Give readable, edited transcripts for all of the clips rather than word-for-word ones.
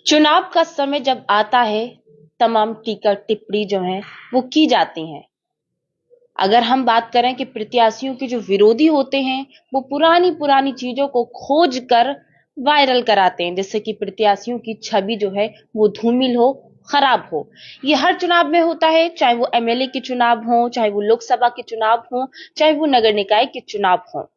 चुनाव का समय जब आता है, तमाम टीका टिप्पणी जो है वो की जाती हैं। अगर हम बात करें कि प्रत्याशियों के जो विरोधी होते हैं, वो पुरानी पुरानी चीजों को खोज कर वायरल कराते हैं, जिससे कि प्रत्याशियों की छवि जो है वो धूमिल हो, खराब हो। ये हर चुनाव में होता है, चाहे वो एमएलए के चुनाव हो, चाहे वो लोकसभा के चुनाव हो, चाहे वो नगर निकाय के चुनाव हो।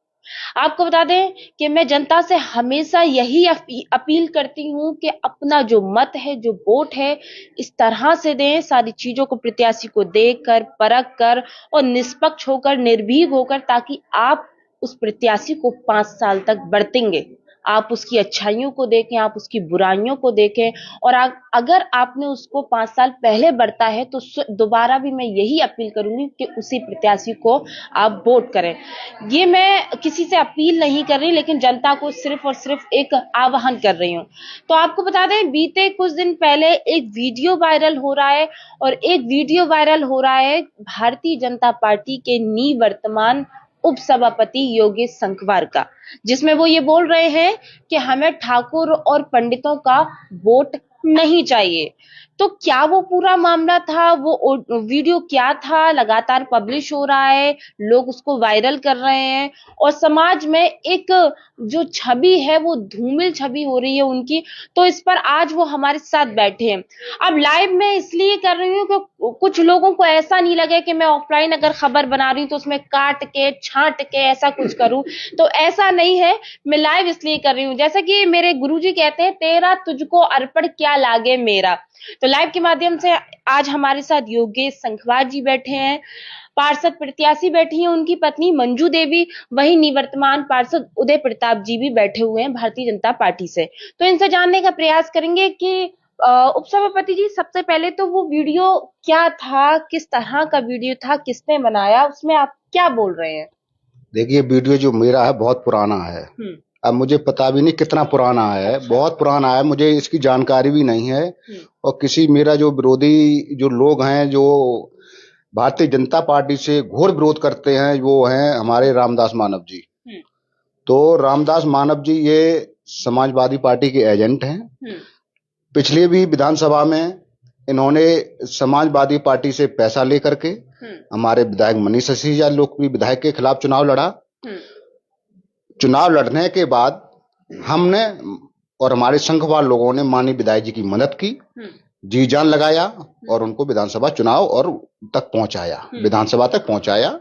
आपको बता दें कि मैं जनता से हमेशा यही अपील करती हूं कि अपना जो मत है, जो वोट है, इस तरह से दें, सारी चीजों को प्रत्याशी को देख कर, परख कर और निष्पक्ष होकर, निर्भीक होकर, ताकि आप उस प्रत्याशी को 5 साल तक बरतेंगे। आप उसकी अच्छाइयों को देखें, आप उसकी बुराइयों को देखें, और अगर आपने उसको 5 साल पहले बरता है तो दोबारा भी मैं यही अपील करूंगी कि उसी प्रत्याशी को आप वोट करें। ये मैं किसी से अपील नहीं कर रही, लेकिन जनता को सिर्फ और सिर्फ एक आह्वान कर रही हूं। तो आपको बता दें, बीते कुछ दिन पहले एक वीडियो वायरल हो रहा है, और एक वीडियो वायरल हो रहा है भारतीय जनता पार्टी के निवर्तमान उप सभापति योगेश संखवार का, जिसमें वो ये बोल रहे हैं कि हमें ठाकुर और पंडितों का वोट नहीं चाहिए। तो क्या वो पूरा मामला था, वो वीडियो क्या था, लगातार पब्लिश हो रहा है, लोग उसको वायरल कर रहे हैं, और समाज में एक जो छवि है वो धूमिल छवि हो रही है उनकी। तो इस पर आज वो हमारे साथ बैठे हैं। अब लाइव में इसलिए कर रही हूँ कि कुछ लोगों को ऐसा नहीं लगे कि मैं ऑफलाइन अगर खबर बना रही हूँ तो उसमें काट के छांट के ऐसा कुछ करूं, तो ऐसा नहीं है। मैं लाइव इसलिए कर रही हूँ, जैसा कि मेरे गुरुजी कहते हैं, तेरा तुझको अर्पण क्या लागे मेरा। तो लाइव के माध्यम से आज हमारे साथ योगेश संखवार जी बैठे हैं, पार्षद प्रत्याशी बैठी हैं उनकी पत्नी मंजू देवी, वही निवर्तमान पार्षद उदय प्रताप जी भी बैठे हुए हैं भारतीय जनता पार्टी से। तो इनसे जानने का प्रयास करेंगे कि उपसभापति जी, सबसे पहले तो वो वीडियो क्या था, किस तरह का वीडियो था, किसने बनाया, उसमें आप क्या बोल रहे हैं? देखिए, वीडियो जो मेरा है बहुत पुराना है। अब मुझे पता भी नहीं कितना पुराना है। अच्छा। बहुत पुराना है, मुझे इसकी जानकारी भी नहीं है। और किसी मेरा जो विरोधी जो लोग हैं, जो भारतीय जनता पार्टी से घोर विरोध करते हैं, वो हैं हमारे रामदास मानव जी। तो रामदास मानव जी ये समाजवादी पार्टी के एजेंट हैं। पिछले भी विधानसभा में इन्होंने समाजवादी पार्टी से पैसा लेकर के हमारे विधायक मनीष सिसोदिया लोकप्रिय विधायक के खिलाफ चुनाव लड़ा। चुनाव लड़ने के बाद हमने और हमारे संघवार लोगों ने माननीय विधायक जी की मदद की, जी जान लगाया और उनको विधानसभा चुनाव और तक पहुंचाया, विधानसभा तक पहुंचाया।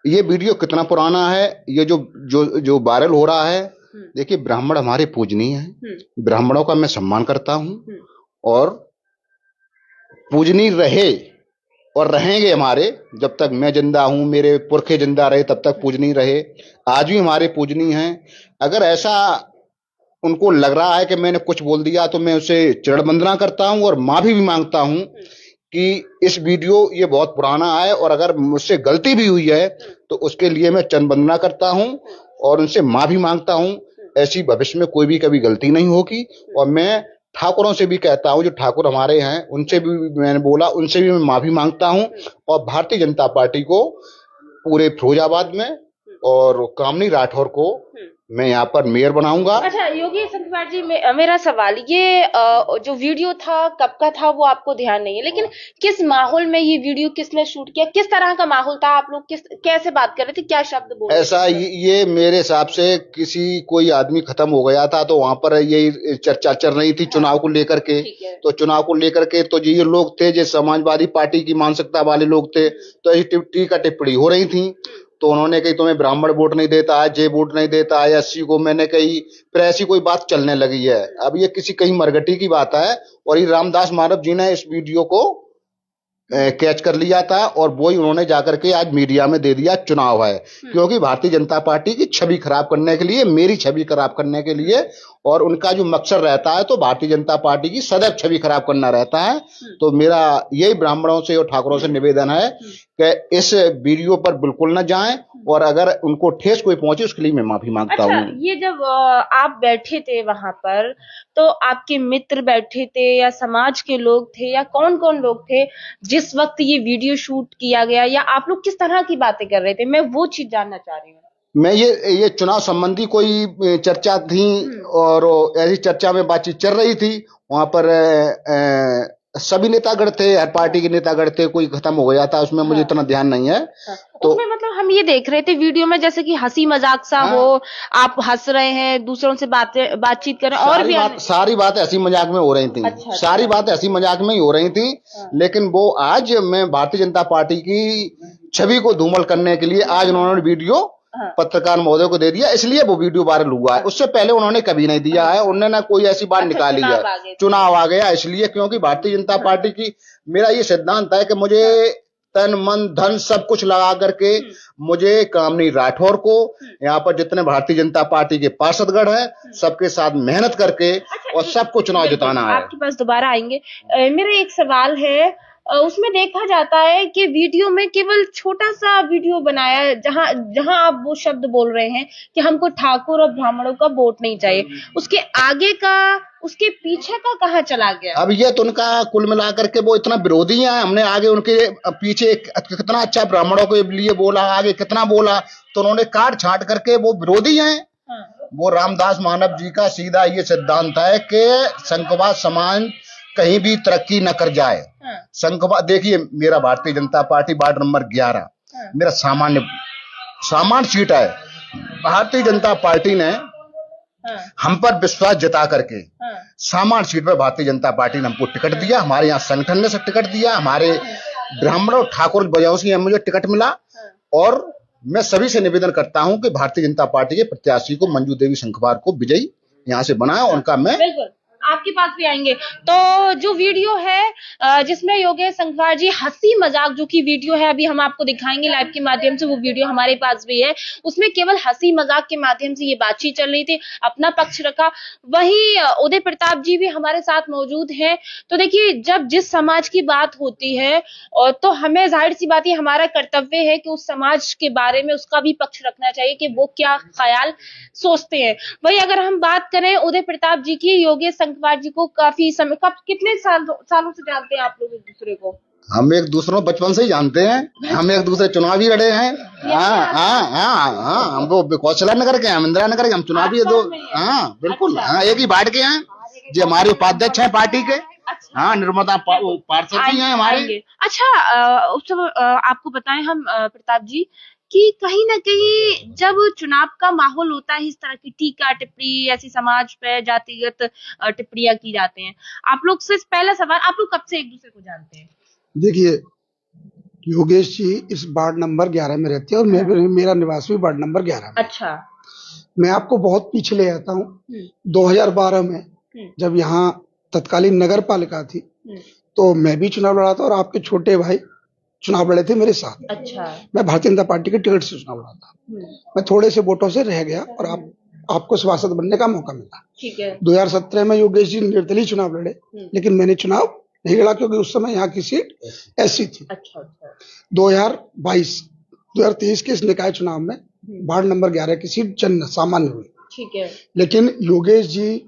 ये वीडियो कितना पुराना है, ये जो जो जो वायरल हो रहा है, देखिए ब्राह्मण हमारे पूजनीय हैं, ब्राह्मणों का मैं सम्मान करता हूं और पूजनीय रहे और रहेंगे हमारे, जब तक मैं जिंदा हूं, मेरे पुरखे जिंदा रहे तब तक पूजनीय रहे। आज भी हमारे पूजनीय हैं। अगर ऐसा उनको लग रहा है कि मैंने कुछ बोल दिया तो मैं उसे चरण वंदना करता हूं और माफी भी मांगता हूं कि इस वीडियो ये बहुत पुराना है, और अगर मुझसे गलती भी हुई है तो उसके लिए मैं चरण वंदना करता हूं और उनसे माफी मांगता हूं। ऐसी भविष्य में कोई भी कभी गलती नहीं होगी। और मैं ठाकुरों से भी कहता हूं, जो ठाकुर हमारे हैं उनसे भी मैंने बोला, उनसे भी मैं माफी मांगता हूं। और भारतीय जनता पार्टी को पूरे फिरोजाबाद में और कामनी राठौर को मैं यहाँ पर मेयर बनाऊंगा। अच्छा योगेश संखवार जी, मेरा सवाल ये, जो वीडियो था कब का था वो आपको ध्यान नहीं है, लेकिन किस माहौल में ये वीडियो किसने शूट किया, किस तरह का माहौल था, आप लोग कैसे बात कर रहे थे, क्या शब्द बोल रहे थे? ऐसा ये मेरे हिसाब से किसी कोई आदमी खत्म हो गया था, तो वहां पर यही चर्चा चल रही थी चुनाव को लेकर के। तो चुनाव को लेकर के तो ये लोग थे जो समाजवादी पार्टी की मानसिकता वाले लोग थे, तो ऐसी टीका टिप्पणी हो रही थी। तो उन्होंने कही तुम्हें ब्राह्मण वोट नहीं देता है, जे वोट नहीं देता है, एससी को मैंने कही, फिर ऐसी कोई बात चलने लगी है। अब ये किसी कहीं मरघटी की बात है, और ये रामदास मानव जी ने इस वीडियो को कैच कर लिया था और वो ही उन्होंने जाकर के आज मीडिया में दे दिया चुनाव है, क्योंकि भारतीय जनता पार्टी की छवि खराब करने के लिए, मेरी छवि खराब करने के लिए, और उनका जो मकसद रहता है तो भारतीय जनता पार्टी की सदैव छवि खराब करना रहता है। तो मेरा यही ब्राह्मणों से और ठाकुरों से निवेदन है कि इस वीडियो पर बिल्कुल न जाएं, और अगर उनको ठेस कोई पहुंचे उसके लिए मैं माफी मांगता हूं। ये जब आप बैठे थे वहां पर, तो आपके मित्र बैठे थे या समाज के लोग थे, या कौन कौन लोग थे जिस वक्त ये वीडियो शूट किया गया, या आप लोग किस तरह की बातें कर रहे थे, मैं वो चीज जानना चाह रही हूँ। मैं ये चुनाव संबंधी कोई चर्चा थी, और ऐसी चर्चा में बातचीत चल रही थी। वहां पर सभी नेतागण थे, हर पार्टी के नेतागण थे, कोई खत्म हो गया था उसमें, मुझे इतना ध्यान नहीं है। तो उसमें मतलब हम ये देख रहे थे वीडियो में जैसे कि हंसी मजाक सा हो, आप हंस रहे हैं, दूसरों से बातचीत कर रहे हैं, और भी सारी बातें हंसी मजाक में हो रही थी। अच्छा, सारी बातें हंसी मजाक में ही हो रही थी। लेकिन वो आज मैं भारतीय जनता पार्टी की छवि को धूमल करने के लिए आज उन्होंने वीडियो पत्रकार महोदय को दे दिया, इसलिए वो वीडियो वायरल हुआ है। उससे पहले उन्होंने कभी नहीं दिया है, उन्होंने ना कोई ऐसी बात निकाली है। चुनाव आ गया इसलिए, क्योंकि भारतीय जनता पार्टी की मेरा ये सिद्धांत है कि मुझे तन मन धन सब कुछ लगा करके मुझे कामनी राठौर को, यहाँ पर जितने भारतीय जनता पार्टी के पार्षदगण हैं, सबके साथ मेहनत करके और सबको चुनाव जिताना है। आपके पास दोबारा आएंगे। मेरा एक सवाल है, उसमें देखा जाता है कि वीडियो में केवल छोटा सा वीडियो बनाया, जहां आप वो शब्द बोल रहे हैं कि हमको ठाकुर और ब्राह्मणों का वोट नहीं चाहिए, उसके आगे का, उसके पीछे का कहाँ चला गया? अब ये तो उनका कुल मिलाकर के वो इतना विरोधी है, हमने आगे उनके पीछे कितना अच्छा ब्राह्मणों के लिए बोला, आगे कितना बोला, तो उन्होंने काट छाट करके वो विरोधी हैं। वो रामदास मानव जी का सीधा ये सिद्धांत है कि संघवाद समाज कहीं भी तरक्की न कर जाए। संघवाद, देखिए मेरा Bharatiya Janata party ward number 11 मेरा सामान्य सीट है। भारतीय जनता पार्टी ने हम पर विश्वास जता करके सामान्य सीट पर भारतीय जनता पार्टी ने हमको टिकट दिया, हमारे यहाँ संगठन ने से टिकट दिया, हमारे ब्राह्मण और ठाकुर वजह से मुझे टिकट मिला। और मैं सभी से निवेदन करता हूं कि भारतीय जनता पार्टी के प्रत्याशी को मंजू देवी शंखवार को विजयी यहाँ से बनाए, उनका मैं आपके पास भी आएंगे। तो जो वीडियो है जिसमें योगेश संघवार जी हंसी मजाक, जो की वीडियो है अभी हम आपको दिखाएंगे लाइव के माध्यम से, वो वीडियो हमारे पास भी है, उसमें केवल हंसी मजाक के माध्यम से ये बातचीत चल रही थी, अपना पक्ष रखा। वहीं उदय प्रताप जी भी हमारे साथ मौजूद हैं। तो देखिए, जब जिस समाज की बात होती है और तो हमें जाहिर सी बात है, हमारा कर्तव्य है कि उस समाज के बारे में उसका भी पक्ष रखना चाहिए कि वो क्या ख्याल सोचते हैं। वही अगर हम बात करें उदय प्रताप जी की, योगेश संघवार जी को काफी समय, कितने सालों से जानते हैं आप लोग एक दूसरे को? हम एक दूसरे को बचपन से ही जानते हैं, हम एक दूसरे चुनाव ही लड़े हैं। हम वो कौशला नगर के, हम इंदिरा नगर के, हम चुनावी है दो। बिल्कुल, एक ही वार्ड के हैं जी, हमारे उपाध्यक्ष हैं पार्टी के। निर्मता पार्षद जी हैं हमारे। अच्छा, आपको बताएं हम प्रताप जी कि कहीं ना कहीं जब चुनाव का माहौल होता है, इस तरह की टीका टिप्पणी, ऐसी समाज पे जातिगत टिप्पणियां की जाती हैं, आप लोग से पहला सवाल, आप लोग कब से एक दूसरे को जानते हैं? देखिए, योगेश जी इस वार्ड नंबर 11 में रहते हैं और मेरा निवास भी वार्ड नंबर 11 में। अच्छा। मैं आपको बहुत पीछे ले जाता हूँ। 2012 में जब यहाँ तत्कालीन नगर पालिका थी, तो मैं भी चुनाव लड़ा था और आपके छोटे भाई चुनाव लड़े थे मेरे साथ। अच्छा। मैं भारतीय जनता पार्टी के टिकट से चुनाव लड़ा था। मैं थोड़े से वोटों से रह गया और आपको सभासद बनने का मौका मिला। ठीक है। 2017 में योगेश जी निर्दलीय चुनाव लड़े, लेकिन मैंने चुनाव नहीं लड़ा क्योंकि उस समय यहाँ की सीट ऐसी थी। अच्छा। 2023 के इस निकाय चुनाव में वार्ड नंबर 11 की सीट जन सामान्य हुई। ठीक है। लेकिन योगेश जी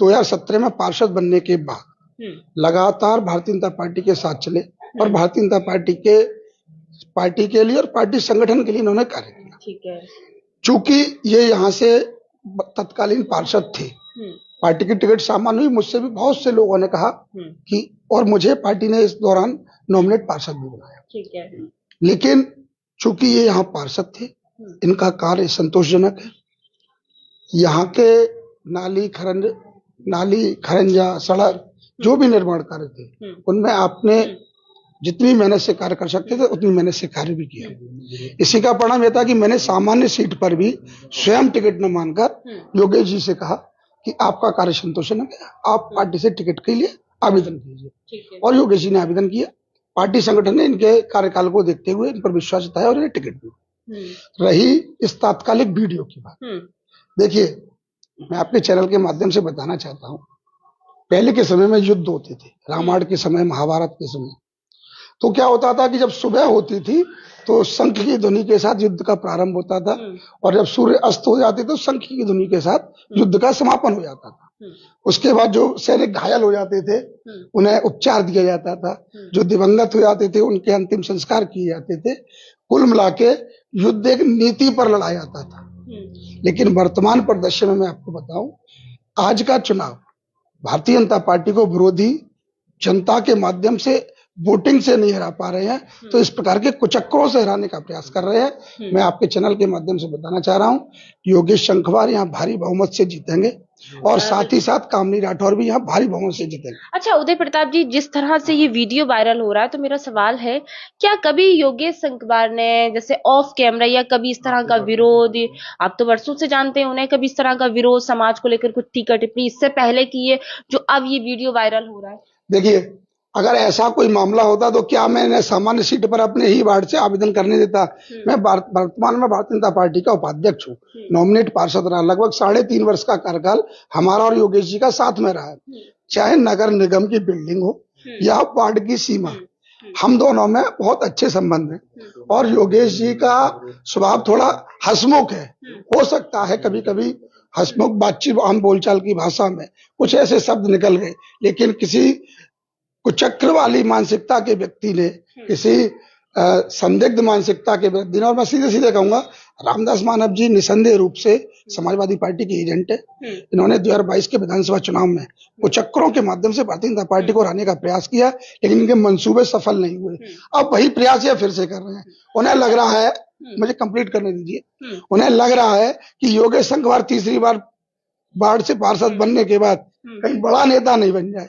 2017 में पार्षद बनने के बाद लगातार भारतीय जनता पार्टी के साथ चले और भारतीय जनता पार्टी के लिए और पार्टी संगठन के लिए इन्होंने कार्य किया। ठीक है। चूंकि ये यहाँ से तत्कालीन पार्षद थे, पार्टी की टिकट सामान्य हुई, मुझसे भी बहुत से लोगों ने कहा कि, और मुझे पार्टी ने इस दौरान नॉमिनेट पार्षद भी बनाया। ठीक है। लेकिन चूंकि ये यहाँ पार्षद थे, इनका कार्य संतोषजनक है। यहाँ के नाली खरंजा सड़क जो भी निर्माण कार्य थे, उनमें आपने जितनी मेहनत से कार्य कर सकते थे उतनी मेहनत से कार्य भी किया। इसी का परिणाम यह था कि मैंने सामान्य सीट पर भी स्वयं टिकट न मांगकर योगेश जी से कहा कि आपका कार्य संतोषजनक है, आप पार्टी से टिकट के लिए आवेदन कीजिए। और योगेश जी ने आवेदन किया। पार्टी संगठन ने इनके कार्यकाल को देखते हुए इन पर विश्वास जताया और इन्हें टिकट दी। रही इस तात्कालिक वीडियो की बात, देखिए मैं आपके चैनल के माध्यम से बताना चाहता हूँ, पहले के समय में युद्ध होते थे, रामायण के समय, महाभारत के समय, तो क्या होता था कि जब सुबह होती थी तो शंख की ध्वनि के साथ युद्ध का प्रारंभ होता था और जब सूर्य अस्त हो जाते तो शंख की ध्वनि के साथ युद्ध का समापन हो जाता था। उसके बाद जो सैनिक घायल हो जाते थे उन्हें उपचार दिया जाता था, जो दिवंगत हो जाते थे उनके अंतिम संस्कार किए जाते थे। कुल मिला के युद्ध एक नीति पर लड़ा जाता था। लेकिन वर्तमान परिदृश्य में मैं आपको बताऊं, आज का चुनाव भारतीय जनता पार्टी को विरोधी जनता के माध्यम से वोटिंग से नहीं हरा पा रहे हैं, तो इस प्रकार के कुचक्करों से हराने का प्रयास कर रहे हैं। मैं आपके चैनल के माध्यम से बताना चाह रहा हूं, योगेश शंखवार यहाँ भारी बहुमत से जीतेंगे और साथ ही साथ कामनी राठौर भी यहाँ भारी बहुमत से जीतेंगे। अच्छा उदय प्रताप जी, जिस तरह से ये वीडियो वायरल हो रहा है, तो मेरा सवाल है, क्या कभी योगेश शंखवार ने जैसे ऑफ कैमरा या कभी इस तरह का विरोध, आप तो वर्षों से जानते हैं उन्हें, कभी इस तरह का विरोध समाज को लेकर कुछ टीका टिप्पणी इससे पहले की है जो अब ये वीडियो वायरल हो रहा है? देखिए, अगर ऐसा कोई मामला होता तो क्या मैंने सामान्य सीट पर अपने ही वार्ड से आवेदन करने देता। मैं वर्तमान में भारतीय जनता पार्टी का उपाध्यक्ष हूँ, नॉमिनेट पार्षद रहा, लगभग 3.5 वर्ष का कार्यकाल हमारा और योगेश जी का साथ में रहा है। चाहे नगर निगम की बिल्डिंग हो या वार्ड की सीमा, हम दोनों में बहुत अच्छे संबंध हैं और योगेश जी का स्वभाव थोड़ा हंसमुख है। हो सकता है कभी कभी हंसमुख बातचीत आम बोलचाल की भाषा में कुछ ऐसे शब्द निकल गए, लेकिन किसी कुचक्र वाली मानसिकता के व्यक्ति ने, किसी संदिग्ध मानसिकता के व्यक्ति ने, और मैं सीधे सीधे कहूंगा रामदास मानव जी निसंदेह रूप से समाजवादी पार्टी के एजेंट है। इन्होंने 2022 के विधानसभा चुनाव में कुचक्रों के माध्यम से भारतीय जनता पार्टी को हराने का प्रयास किया, लेकिन इनके मंसूबे सफल नहीं हुए। अब वही प्रयास ये फिर से कर रहे हैं। उन्हें लग रहा है, मुझे कंप्लीट करने दीजिए, उन्हें लग रहा है कि योगेश शंखवार तीसरी बार वार्ड से पार्षद बनने के बाद कहीं बड़ा नेता नहीं बन जाए।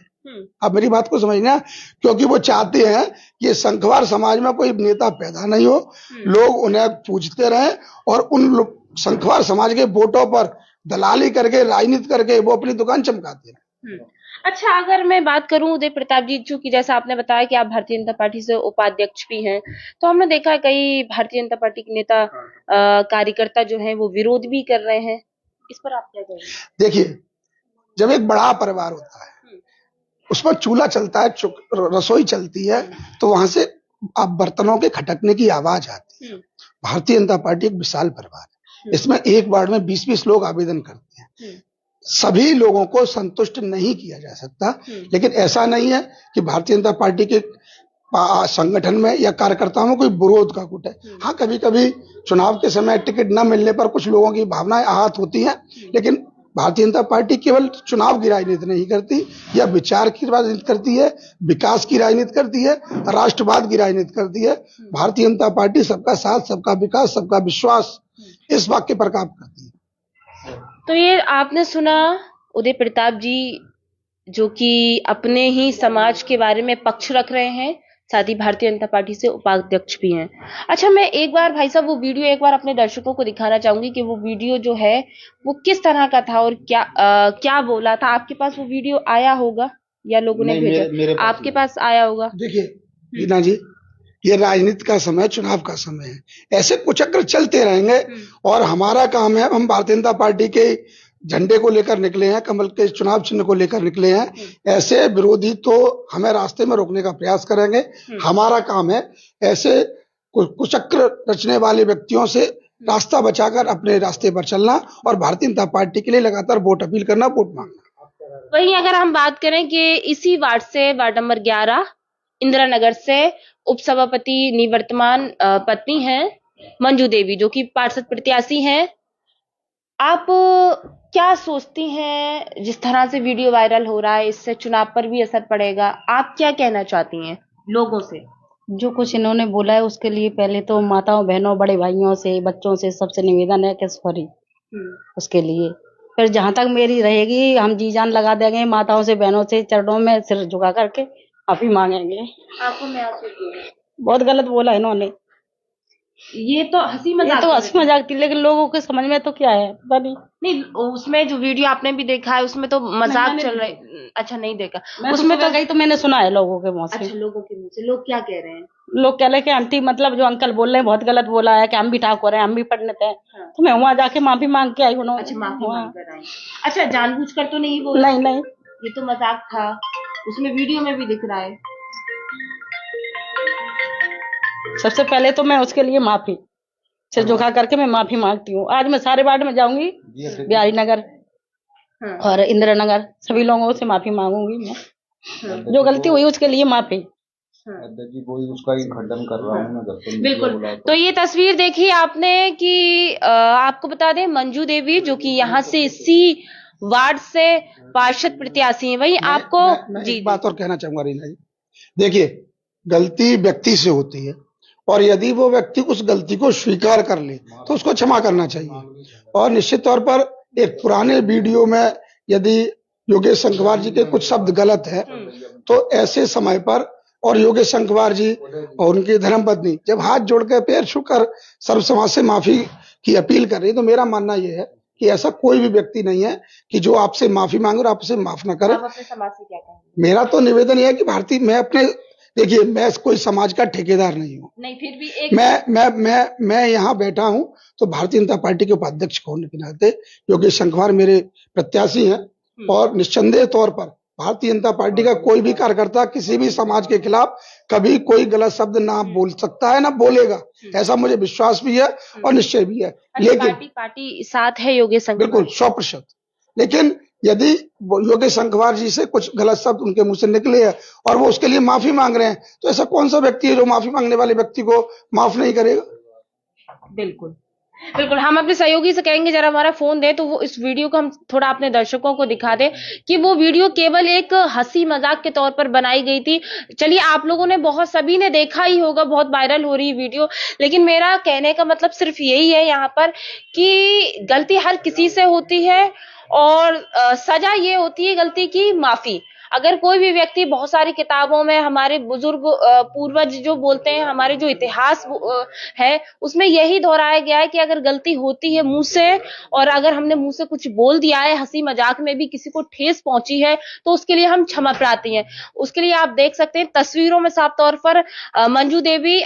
आप मेरी बात को समझना, क्योंकि वो चाहते हैं कि शंखवार समाज में कोई नेता पैदा नहीं हो, लोग उन्हें पूछते रहें और उन शंखवार समाज के वोटों पर दलाली करके, राजनीति करके वो अपनी दुकान चमकाते हैं। अच्छा, अगर मैं बात करूं उदय प्रताप जी, चूंकि जैसा आपने बताया कि आप भारतीय जनता पार्टी से उपाध्यक्ष भी हैं, तो हमने देखा है कई भारतीय जनता पार्टी के नेता कार्यकर्ता जो हैं वो विरोध भी कर रहे हैं, इस पर आप क्या कहेंगे? देखिए, जब एक बड़ा परिवार होता है, उसमें चूल्हा चलता है, रसोई चलती है, तो वहां से आप बर्तनों के खटकने की आवाज आती है। भारतीय जनता पार्टी एक विशाल परिवार है, इसमें एक वार्ड में 20-20 लोग आवेदन करते हैं। सभी लोगों को संतुष्ट नहीं किया जा सकता, लेकिन ऐसा नहीं है कि भारतीय जनता पार्टी के संगठन में या कार्यकर्ताओं में कोई विरोध का गुट है। हाँ, कभी कभी चुनाव के समय टिकट न मिलने पर कुछ लोगों की भावनाएं आहत होती हैं, लेकिन भारतीय जनता पार्टी केवल चुनाव की राजनीति नहीं करती, या विचार की राजनीति करती है, विकास की राजनीति करती है, राष्ट्रवाद की राजनीति करती है। भारतीय जनता पार्टी सबका साथ, सबका विकास, सबका विश्वास, इस वाक्य पर काम करती है। तो ये आपने सुना उदय प्रताप जी, जो कि अपने ही समाज के बारे में पक्ष रख रहे हैं, साथ ही भारतीय जनता पार्टी से उपाध्यक्ष भी हैं। अच्छा, मैं एक बार भाई साहब वो वीडियो एक बार अपने दर्शकों को दिखाना चाहूंगी कि वो वीडियो जो है वो किस तरह का था और क्या बोला था। आपके पास वो वीडियो आया होगा या लोगों ने भेजा? आपके पास आया होगा? देखिए रीना जी, ये राजनीति का समय, चुनाव का समय है, ऐसे कुचक्र चलते रहेंगे और हमारा काम है, हम भारतीय जनता पार्टी के झंडे को लेकर निकले हैं, कमल के चुनाव चिन्ह को लेकर निकले हैं। ऐसे विरोधी तो हमें रास्ते में रोकने का प्रयास करेंगे। हमारा काम है ऐसे कुचक्र रचने वाले व्यक्तियों से रास्ता बचाकर अपने रास्ते पर चलना और भारतीय जनता पार्टी के लिए लगातार वोट अपील करना, वोट मांगना। वहीं अगर हम बात करें कि इसी वार्ड से, वार्ड नंबर 11 इंदिरा नगर से उपसभापति निवर्तमान पत्नी हैं मंजू देवी, जो कि पार्षद प्रत्याशी हैं, आप क्या सोचती हैं जिस तरह से वीडियो वायरल हो रहा है, इससे चुनाव पर भी असर पड़ेगा? आप क्या कहना चाहती हैं लोगों से? जो कुछ इन्होंने बोला है उसके लिए पहले तो माताओं, बहनों, बड़े भाइयों से, बच्चों से सबसे निवेदन है कि सॉरी उसके लिए। फिर जहां तक मेरी रहेगी, हम जी जान लगा देंगे, माताओं से, बहनों से चरणों में सिर झुका करके माफी मांगेंगे। आपको मैं बहुत गलत बोला इन्होंने। ये तो हंसी मजाक थी, लेकिन लोगों के समझ में तो क्या है पता नहीं। उसमें जो वीडियो आपने भी देखा है उसमें तो मजाक चल रहा है। अच्छा, नहीं देखा उसमें तो गई, तो मैंने सुना है लोगों के मुंह से। अच्छा, लोगों के मुंह से लोग क्या कह रहे हैं? लोग कह रहे कि आंटी, मतलब जो अंकल बोल रहे हैं बहुत गलत बोला है, कि हम भी ठाकुर हैं, हम भी पंडित हैं। तो मैं वहाँ जाके माफी मांग के आई हूँ। अच्छा, माफी मांग कर आई। अच्छा, जानबूझकर तो नहीं बोला? नहीं, ये तो मजाक था, उसमें वीडियो में भी दिख रहा है। सबसे पहले तो मैं उसके लिए माफी सिर झुका करके मैं माफी मांगती हूँ। आज मैं सारे वार्ड में जाऊंगी, बिहारी नगर और इंदिरा नगर, सभी लोगों से माफी मांगूंगी मैं। जो गलती हुई उसके लिए माफी। उसका ही खंडन कर रहा हूँ मैं। बिल्कुल। तो ये तस्वीर देखी आपने कि आपको बता दें, मंजू देवी जो कि यहाँ से इसी वार्ड से पार्षद प्रत्याशी हैं, वही आपको मैं जी एक बात और कहना चाहूंगा रीना जी, देखिए गलती व्यक्ति से होती है और यदि वो व्यक्ति उस गलती को स्वीकार कर ले तो उसको क्षमा करना चाहिए। और निश्चित तौर पर एक पुराने वीडियो में यदि योगेश संखवार जी के कुछ शब्द गलत है तो ऐसे समय पर और योगेश संखवार जी और उनकी धर्मपत्नी जब हाथ जोड़ कर पैर छूकर सर्व समाज से माफी की अपील कर रही है, तो मेरा मानना यह है कि ऐसा कोई भी व्यक्ति नहीं है कि जो आपसे माफी मांगे और आपसे माफ ना करे। आप अपने समाज से क्या कहेंगे? मेरा तो निवेदन यह है कि भारतीय, मैं अपने, देखिए मैं कोई समाज का ठेकेदार नहीं हूँ, नहीं फिर भी एक मैं यहाँ बैठा हूँ तो भारतीय जनता पार्टी के उपाध्यक्ष होने के नाते योगेश संखवार मेरे प्रत्याशी हैं और निस्संदेह तौर पर भारतीय जनता पार्टी का कोई भी कार्यकर्ता किसी भी समाज के खिलाफ कभी कोई गलत शब्द ना बोल सकता है, ना बोलेगा, ऐसा मुझे विश्वास भी है और निश्चय भी है। लेकिन पार्टी साथ है योगेश संखवार, बिल्कुल 100%। लेकिन यदि योगेश संखवार जी से कुछ गलत शब्द उनके मुंह से निकले हैं और वो उसके लिए माफी मांग रहे हैं, तो ऐसा कौन सा व्यक्ति है जो माफी मांगने वाले व्यक्ति को माफ नहीं करेगा? बिल्कुल बिल्कुल, हम अपने सहयोगी से कहेंगे जरा हमारा फोन दे तो वो इस वीडियो को हम थोड़ा अपने दर्शकों को दिखा दे कि वो वीडियो केवल एक हंसी मजाक के तौर पर बनाई गई थी। चलिए आप लोगों ने सभी ने देखा ही होगा, बहुत वायरल हो रही वीडियो, लेकिन मेरा कहने का मतलब सिर्फ यही है यहाँ पर कि गलती हर किसी से होती है और सजा ये होती है गलती की माफी। अगर कोई भी व्यक्ति, बहुत सारी किताबों में हमारे बुजुर्ग पूर्वज जो बोलते हैं, हमारे जो इतिहास है उसमें यही दोहराया गया है कि अगर गलती होती है मुंह से और अगर हमने मुंह से कुछ बोल दिया है, हंसी मजाक में भी किसी को ठेस पहुंची है तो उसके लिए हम क्षमा प्रार्थी हैं। उसके लिए आप देख सकते हैं तस्वीरों में साफ तौर पर मंजू देवी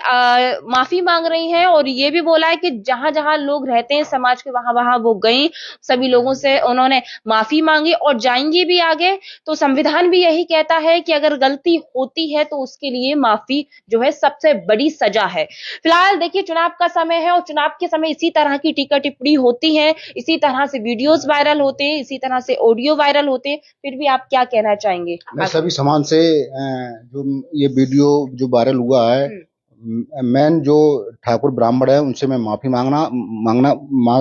माफी मांग रही हैं और ये भी बोला है कि जहां जहां लोग रहते हैं समाज के वहां वहां वो गई, सभी लोगों से उन्होंने माफी मांगी और जाएंगी भी आगे। तो संविधान भी यही कहता है कि अगर गलती होती है तो उसके लिए माफी जो है सबसे बड़ी सजा है। फिलहाल देखिए चुनाव का समय है और चुनाव के समय इसी तरह की टीका टिप्पणी होती है, इसी तरह से वीडियोस वायरल होते हैं, इसी तरह से ऑडियो वायरल होते हैं। फिर भी आप क्या कहना चाहेंगे? मैं सभी समाज से जो ये वीडियो जो वायरल हुआ है, मैन जो ठाकुर ब्राह्मण है उनसे मैं माफी मांग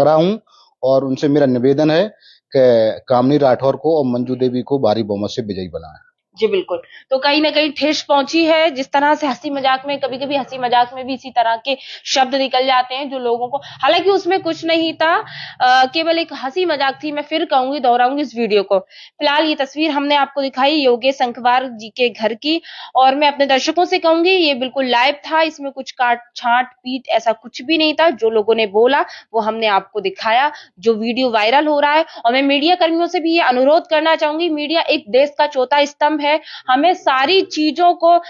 रहा हूं और उनसे मेरा निवेदन है कि कामनी राठौर को और मंजू देवी को भारी बहुमत से विजयी बनाएं। जी बिल्कुल, तो कहीं ना कहीं ठेस पहुंची है। जिस तरह से हंसी मजाक में, कभी कभी हंसी मजाक में भी इसी तरह के शब्द निकल जाते हैं जो लोगों को, हालांकि उसमें कुछ नहीं था, केवल एक हंसी मजाक थी। मैं फिर कहूंगी, दोहराऊंगी इस वीडियो को। फिलहाल ये तस्वीर हमने आपको दिखाई योगेश संखवार जी के घर की और मैं अपने दर्शकों से कहूंगी ये बिल्कुल लाइव था, इसमें कुछ काट छाट पीट ऐसा कुछ भी नहीं था। जो लोगों ने बोला वो हमने आपको दिखाया, जो वीडियो वायरल हो रहा है। और मैं मीडिया कर्मियों से भी ये अनुरोध करना चाहूंगी, मीडिया एक देश का चौथा स्तंभ है, हमें सारी चीजों को,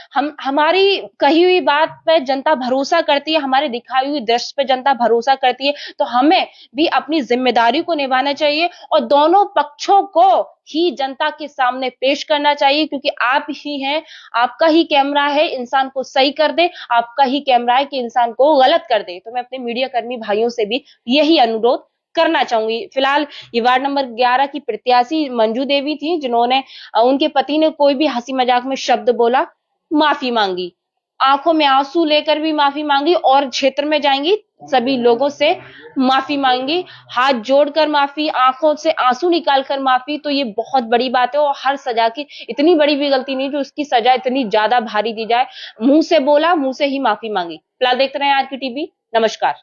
हमारी कही हुई बात पे जनता भरोसा करती है, हमारे दिखाई हुई दृश्य पे जनता भरोसा करती है, तो हमें भी अपनी जिम्मेदारी को निभाना चाहिए और दोनों पक्षों को ही जनता के सामने पेश करना चाहिए, क्योंकि आप ही हैं, आपका ही कैमरा है इंसान को सही कर दे, आपका ही कैमरा है कि इंसान को गलत कर दे। तो मैं अपने मीडिया कर्मी भाइयों से भी यही अनुरोध करना चाहूंगी। फिलहाल ये वार्ड नंबर 11 की प्रत्याशी मंजू देवी थी, जिन्होंने, उनके पति ने कोई भी हंसी मजाक में शब्द बोला, माफी मांगी, आंखों में आंसू लेकर भी माफी मांगी और क्षेत्र में जाएंगी सभी लोगों से माफी मांगी, हाथ जोड़कर माफी, आंखों से आंसू निकालकर माफी। तो ये बहुत बड़ी बात है और हर सजा की, इतनी बड़ी भी गलती नहीं जो उसकी सजा इतनी ज्यादा भारी दी जाए। मुंह से बोला, मुंह से ही माफी मांगी। फिलहाल देखते रहे आर के टीवी। नमस्कार।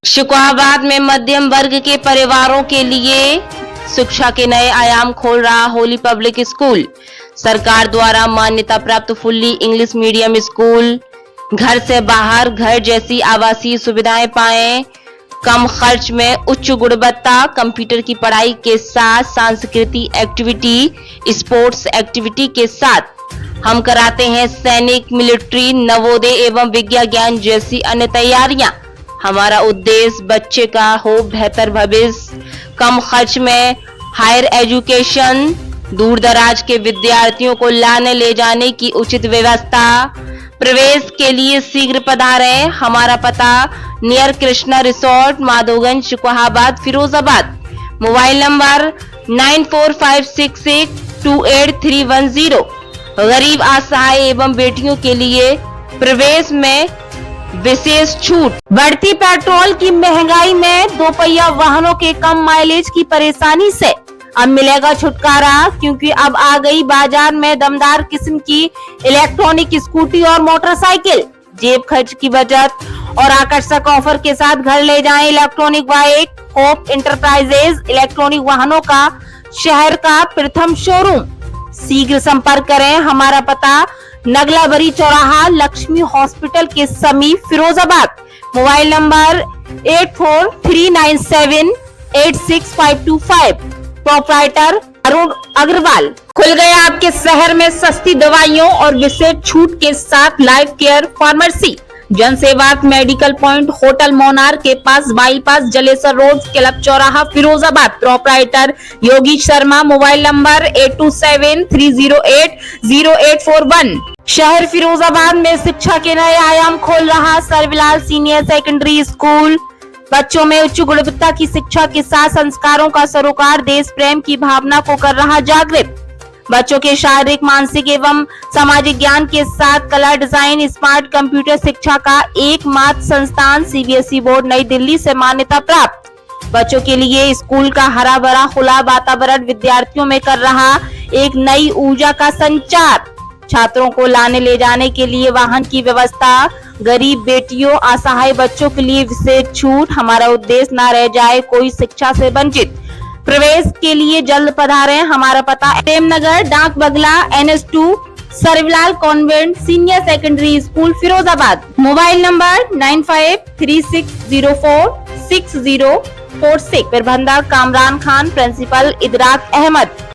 शुक्राबाद में मध्यम वर्ग के परिवारों के लिए शिक्षा के नए आयाम खोल रहा होली पब्लिक स्कूल। सरकार द्वारा मान्यता प्राप्त फुल्ली इंग्लिश मीडियम स्कूल। घर से बाहर घर जैसी आवासीय सुविधाएं पाएं, कम खर्च में उच्च गुणवत्ता, कंप्यूटर की पढ़ाई के साथ सांस्कृतिक एक्टिविटी, स्पोर्ट्स एक्टिविटी के साथ हम कराते हैं सैनिक, मिलिट्री, नवोदय एवं विज्ञान ज्ञान जैसी अन्य तैयारियां। हमारा उद्देश्य बच्चे का हो बेहतर भविष्य, कम खर्च में हायर एजुकेशन, दूर दराज के विद्यार्थियों को लाने ले जाने की उचित व्यवस्था। प्रवेश के लिए शीघ्र पधारें। हमारा पता near Krishna resort, Madhoganj, Shukrabad, Firozabad. Mobile number 9456828310। गरीब, असहाय एवं बेटियों के लिए प्रवेश में विशेष छूट। बढ़ती पेट्रोल की महंगाई में दोपहिया वाहनों के कम माइलेज की परेशानी से अब मिलेगा छुटकारा, क्योंकि अब आ गई बाजार में दमदार किस्म की इलेक्ट्रॉनिक स्कूटी और मोटरसाइकिल। जेब खर्च की बचत और आकर्षक ऑफर के साथ घर ले जाएं electronic bike. Hope enterprises electronic वाहनों का शहर का प्रथम शोरूम। शीघ्र संपर्क करें। हमारा पता नगलाबरी चौराहा, लक्ष्मी हॉस्पिटल के समीप, Firozabad. Mobile number 8439786525। Proprietor Arun Agrawal. खुल गए आपके शहर में सस्ती दवाइयों और विशेष छूट के साथ लाइफ केयर फार्मेसी। जन सेवा मेडिकल पॉइंट, होटल मोनार के पास, बाईपास, जलेसर रोड, क्लब चौराहा, Firozabad. Proprietor Yogish Sharma. Mobile number 8273080841। शहर फिरोजाबाद में शिक्षा के नए आयाम खोल रहा सर्विलाल सीनियर सेकेंडरी स्कूल। बच्चों में उच्च गुणवत्ता की शिक्षा के साथ संस्कारों का सरोकार, देश प्रेम की भावना को कर रहा जागृत। बच्चों के शारीरिक, मानसिक एवं सामाजिक ज्ञान के साथ कला, डिजाइन, स्मार्ट कंप्यूटर शिक्षा का एकमात्र संस्थान सीबीएसई बोर्ड नई दिल्ली से मान्यता प्राप्त। बच्चों के लिए स्कूल का हरा भरा खुला वातावरण विद्यार्थियों में कर रहा एक नई ऊर्जा का संचार। छात्रों को लाने ले जाने के लिए वाहन की व्यवस्था। गरीब बेटियों, असहाय बच्चों के लिए विशेष छूट। हमारा उद्देश्य न रह जाए कोई शिक्षा से वंचित। प्रवेश के लिए जल्द पधारें। हमारा पता Premnagar, Dak Bangla, NS2, Sarvilal convent senior secondary school, Firozabad. Mobile number 9536046046। प्रबंधक कामरान खान, प्रिंसिपल इदराक अहमद।